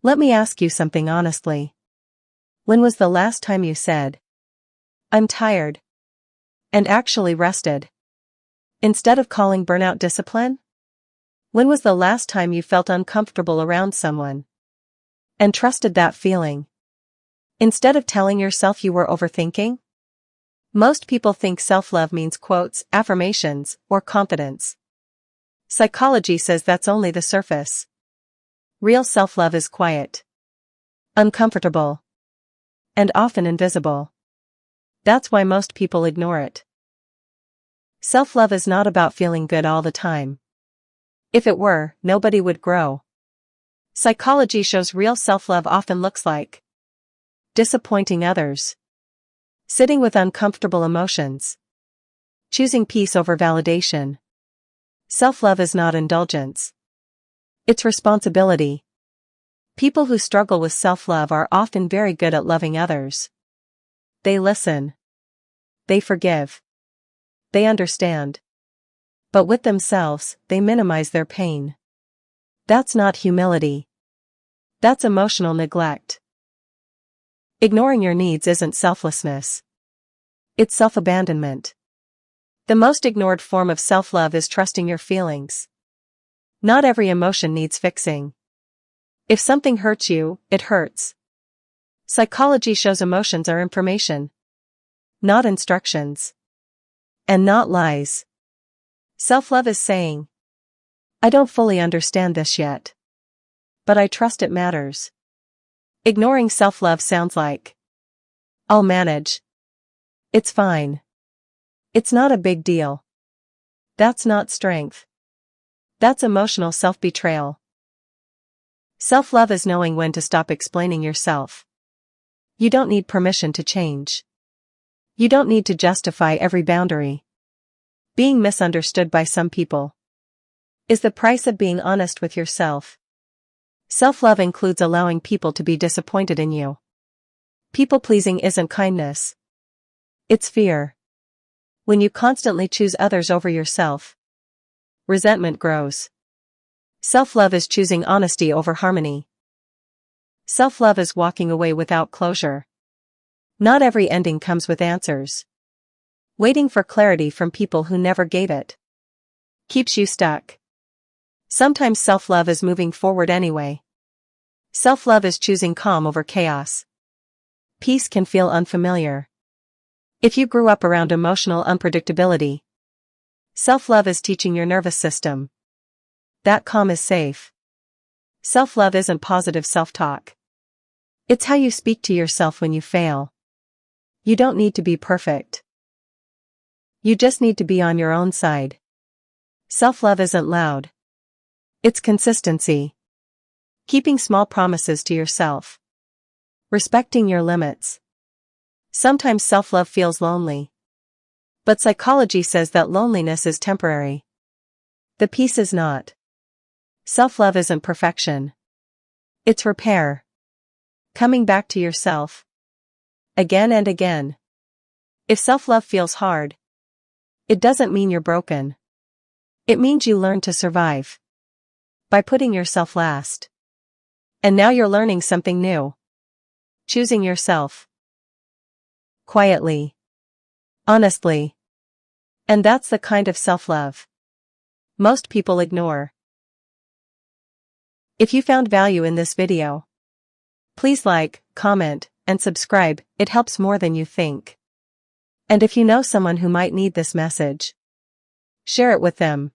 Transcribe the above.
Let me ask you something honestly. When was the last time you said, "I'm tired," and actually rested, instead of calling burnout discipline? When was the last time you felt uncomfortable around someone and trusted that feeling, instead of telling yourself you were overthinking? Most people think self-love means quotes, affirmations, or confidence. Psychology says that's only the surface. Real self-love is quiet, uncomfortable, and often invisible. That's why most people ignore it. Self-love is not about feeling good all the time. If it were, nobody would grow. Psychology shows real self-love often looks like disappointing others, sitting with uncomfortable emotions, choosing peace over validation. Self-love is not indulgence. It's responsibility. People who struggle with self-love are often very good at loving others. They listen. They forgive. They understand. But with themselves, they minimize their pain. That's not humility. That's emotional neglect. Ignoring your needs isn't selflessness. It's self-abandonment. The most ignored form of self-love is trusting your feelings. Not every emotion needs fixing. If something hurts you, it hurts. Psychology shows emotions are information, not instructions. And not lies. Self-love is saying, "I don't fully understand this yet, but I trust it matters." Ignoring self-love sounds like, "I'll manage. It's fine. It's not a big deal." That's not strength. That's emotional self-betrayal. Self-love is knowing when to stop explaining yourself. You don't need permission to change. You don't need to justify every boundary. Being misunderstood by some people is the price of being honest with yourself. Self-love includes allowing people to be disappointed in you. People-pleasing isn't kindness. It's fear. When you constantly choose others over yourself, resentment grows. Self-love is choosing honesty over harmony. Self-love is walking away without closure. Not every ending comes with answers. Waiting for clarity from people who never gave it keeps you stuck. Sometimes self-love is moving forward anyway. Self-love is choosing calm over chaos. Peace can feel unfamiliar if you grew up around emotional unpredictability. Self-love is teaching your nervous system that calm is safe. Self-love isn't positive self-talk. It's how you speak to yourself when you fail. You don't need to be perfect. You just need to be on your own side. Self-love isn't loud. It's consistency. Keeping small promises to yourself. Respecting your limits. Sometimes self-love feels lonely. But psychology says that loneliness is temporary. The peace is not. Self-love isn't perfection. It's repair. Coming back to yourself. Again and again. If self-love feels hard, it doesn't mean you're broken. It means you learned to survive by putting yourself last. And now you're learning something new. Choosing yourself. Quietly. Honestly. And that's the kind of self-love most people ignore. If you found value in this video, please like, comment, and subscribe. It helps more than you think. And if you know someone who might need this message, share it with them.